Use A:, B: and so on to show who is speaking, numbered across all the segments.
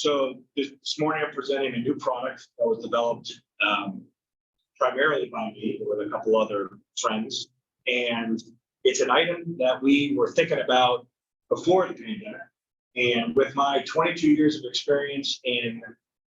A: So this morning I'm presenting a new product that was developed primarily by me with a couple other friends. And it's an item that we were thinking about before the pandemic. And with my 22 years of experience in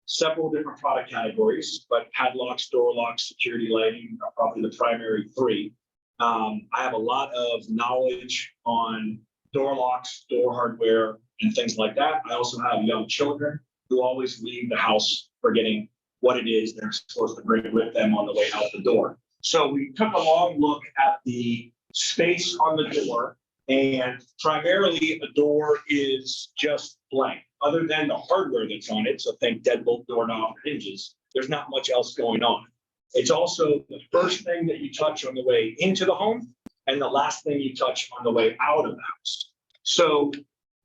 A: several different product categories, but padlocks, door locks, security lighting are probably the primary three. I have a lot of knowledge on door locks, door hardware, and things like that. I also have young children who always leave the house forgetting what it is they're supposed to bring with them on the way out the door. So we took a long look at the space on the door, and primarily a door is just blank. Other than the hardware that's on it, so think deadbolt, doorknob, hinges, there's not much else going on. It's also the first thing that you touch on the way into the home and the last thing you touch on the way out of the house. So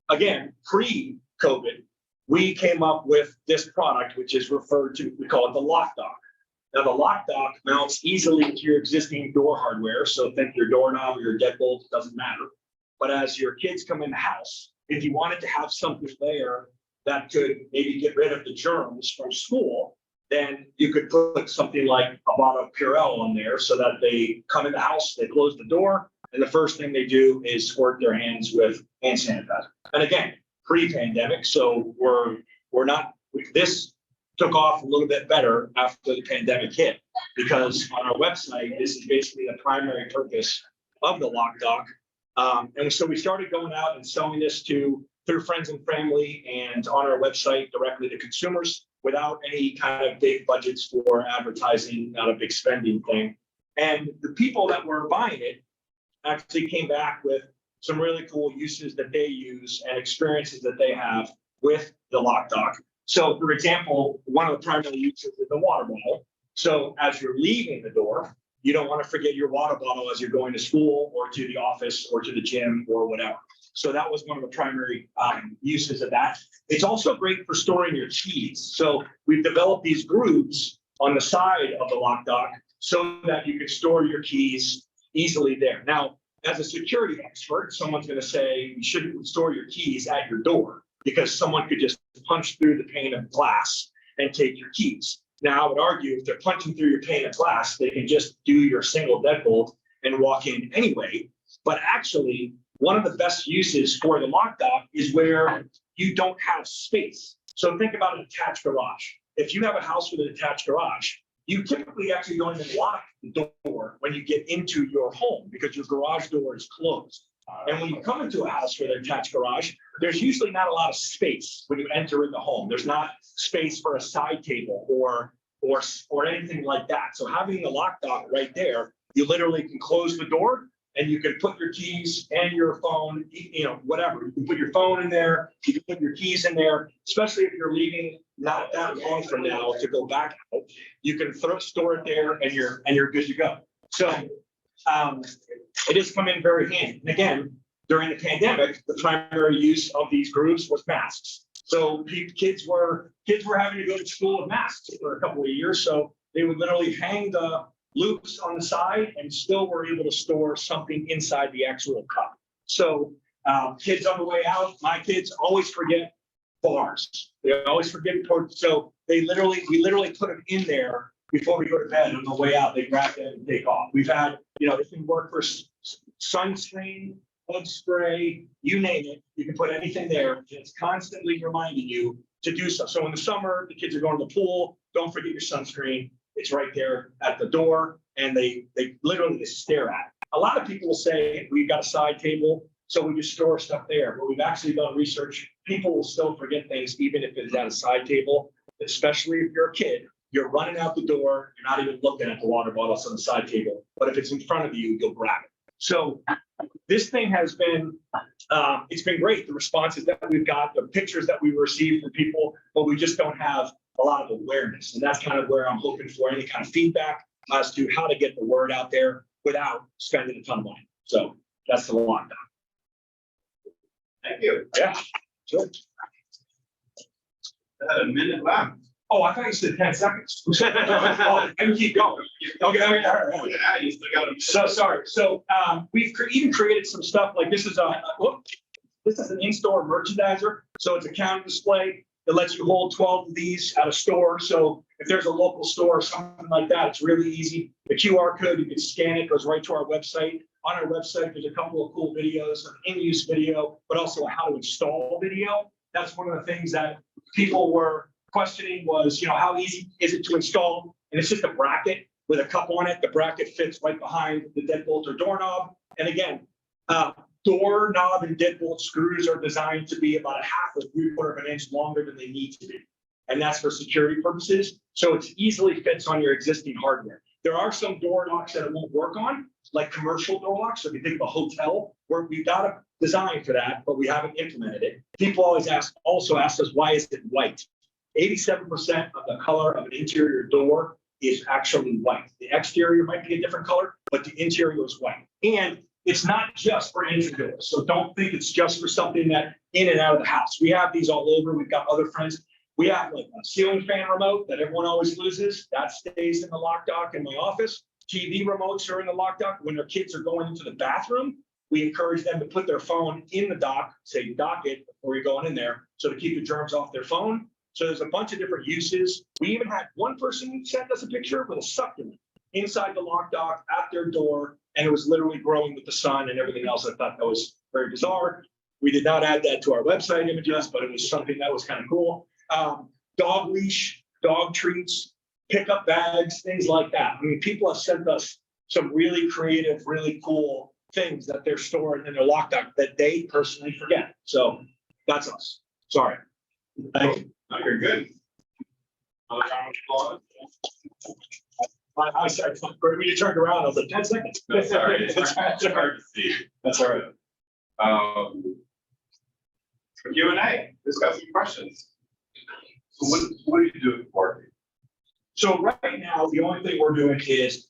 A: again, pre-COVID, we came up with this product, which is referred to, we call it the LockDok. Now the LockDok mounts easily to your existing door hardware. So think your doorknob or your deadbolt, doesn't matter. But as your kids come in the house, if you wanted to have something there that could maybe get rid of the germs from school, then you could put something like a bottle of Purell on there so that they come in the house, they close the door, and the first thing they do is squirt their hands with hand sanitizer. And again, pre-pandemic, so this took off a little bit better after the pandemic hit, because on our website, this is basically the primary purpose of the LockDok. And so we started going out and selling this through friends and family and on our website directly to consumers without any kind of big budgets for advertising, not a big spending thing. And the people that were buying it actually came back with some really cool uses that they use and experiences that they have with the LockDok. So for example, one of the primary uses is the water bottle. So as you're leaving the door, you don't want to forget your water bottle as you're going to school or to the office or to the gym or whatever. So that was one of the primary uses of that. It's also great for storing your keys. So we've developed these grooves on the side of the LockDok so that you can store your keys easily there. Now, as a security expert, someone's going to say you shouldn't store your keys at your door because someone could just punch through the pane of glass and take your keys. Now, I would argue if they're punching through your pane of glass, they can just do your single deadbolt and walk in anyway. But actually, one of the best uses for the LockDok is where you don't have space. So think about an attached garage. If you have a house with an attached garage, you typically actually don't even lock the door when you get into your home because your garage door is closed. And when you come into a house with an attached garage, there's usually not a lot of space when you enter in the home. There's not space for a side table or anything like that. So having the LockDok right there, you literally can close the door and you can put your keys and your phone, whatever. You can put your phone in there, you can put your keys in there, especially if you're leaving not that long from now to go back out. You can store it there and you're good to go. So it has come in very handy. And again, during the pandemic, the primary use of these grooves was masks. So kids were having to go to school with masks for a couple of years. So they would literally hang the loops on the side and still were able to store something inside the actual cup. So kids on the way out, my kids always forget bars. They always forget. So we literally put them in there before we go to bed. On the way out, they grab them and take off. We've had, it can work for sunscreen, bug spray, you name it. You can put anything there. It's constantly reminding you to do so. So in the summer, the kids are going to the pool. Don't forget your sunscreen. It's right there at the door, and they literally just stare at it. A lot of people will say we've got a side table, so we just store stuff there. But we've actually done research. People will still forget things even if it's at a side table, especially if you're a kid. You're running out the door. You're not even looking at the water bottles on the side table. But if it's in front of you, you'll grab it. So this thing has been, it's been great. The responses that we've got, the pictures that we've received from people, but we just don't have a lot of awareness. And that's kind of where I'm hoping for any kind of feedback as to how to get the word out there without spending a ton of money. So that's the LockDok.
B: Thank you.
A: Yeah, sure.
B: A minute left.
A: Oh, I thought you said 10 seconds. Oh, I can keep going. Okay, all right.
B: Yeah, you still got
A: So sorry. So we've even created some stuff like this is an in-store merchandiser. So it's a counter display. It lets you hold 12 of these at a store. So if there's a local store or something like that, it's really easy. The QR code, you can scan it, goes right to our website. On our website, there's a couple of cool videos, an in-use video, but also a how to install video. That's one of the things that people were questioning was, how easy is it to install? And it's just a bracket with a cup on it. The bracket fits right behind the deadbolt or doorknob. And again, doorknob and deadbolt screws are designed to be about a half or 3/4 of an inch longer than they need to be. And that's for security purposes. So it easily fits on your existing hardware. There are some door locks that it won't work on, like commercial door locks. So if you think of a hotel, where we've got a design for that, but we haven't implemented it. People always also ask us, why is it white? 87% of the color of an interior door is actually white. The exterior might be a different color, but the interior is white. And it's not just for entry doors. So don't think it's just for something that in and out of the house. We have these all over. We've got other friends. We have like a ceiling fan remote that everyone always loses. That stays in the LockDok in my office. TV remotes are in the LockDok. When their kids are going into the bathroom, we encourage them to put their phone in the dock, say dock it before you're going in there, so to keep the germs off their phone. So there's a bunch of different uses. We even had one person send us a picture with a succulent inside the LockDok at their door, and it was literally growing with the sun and everything else. I thought that was very bizarre. We did not add that to our website images, but it was something that was kind of cool. Dog leash, dog treats, pickup bags, things like that. I mean, people have sent us some really creative, really cool things that they're storing in their LockDok that they personally forget. So that's us. Sorry. Thank you.
B: No, you're good. Other comments?
A: My eyesight, when you turned around, I was like, 10 seconds.
B: That's all right. It's hard to see.
A: That's all right.
B: For Q&A, discuss some questions. So what do you do with parking?
A: So right now, the only thing we're doing is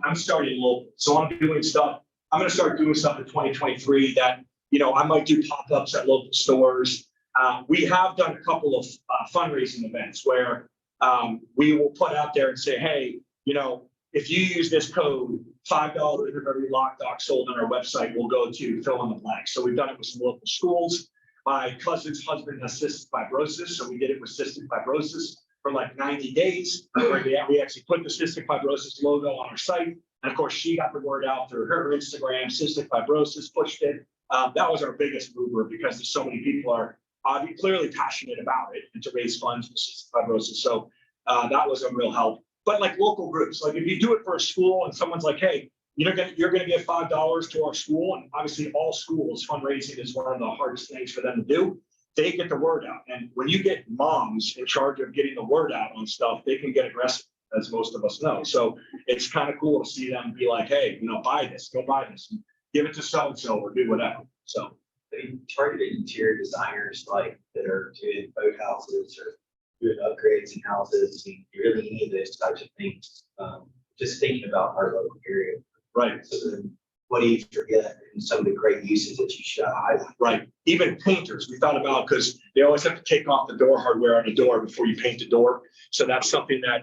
A: I'm starting local. So I'm doing stuff. I'm going to start doing stuff in 2023 that, I might do pop-ups at local stores. We have done a couple of fundraising events where we will put out there and say, hey, if you use this code, $5 of every LockDok sold on our website will go to fill in the blank. So we've done it with some local schools. My cousin's husband has cystic fibrosis, so we did it with cystic fibrosis for like 90 days. Where we actually put the cystic fibrosis logo on our site. And of course, she got the word out through her Instagram, cystic fibrosis, pushed it. That was our biggest mover because there's so many people are clearly passionate about it and to raise funds for cystic fibrosis. So that was a real help. But like local groups, like if you do it for a school and someone's like, hey, you're going to give $5 to our school. And obviously all schools fundraising is one of the hardest things for them to do. They get the word out. And when you get moms in charge of getting the word out on stuff, they can get aggressive, as most of us know. So it's kind of cool to see them be like, hey, buy this, go buy this, and give it to so-and-so or do whatever. So
C: they targeted interior designers like that are doing boathouses or doing upgrades in houses. You really need those types of things. Just thinking about our local area.
A: Right.
C: So then what do you forget in some of the great uses that you should highlight?
A: Right. Even painters, we thought about because they always have to take off the door hardware on the door before you paint the door. So that's something that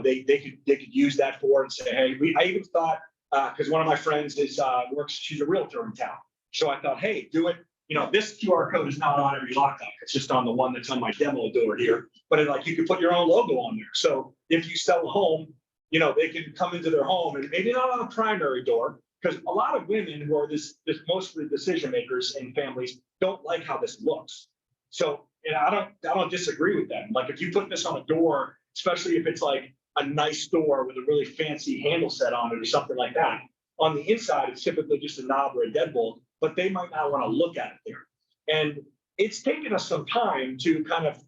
A: they could use that for and say, hey, I even thought because one of my friends she's a realtor in town. So I thought, hey, do it. This QR code is not on every LockDok. It's just on the one that's on my demo door here. But you could put your own logo on there. So if you sell a home, they can come into their home and maybe not on a primary door, because a lot of women who are this mostly decision makers in families don't like how this looks. So, I don't disagree with them. Like if you put this on a door, especially if it's like a nice door with a really fancy handle set on it or something like that, on the inside, it's typically just a knob or a deadbolt, but they might not want to look at it there. And it's taken us some time to kind of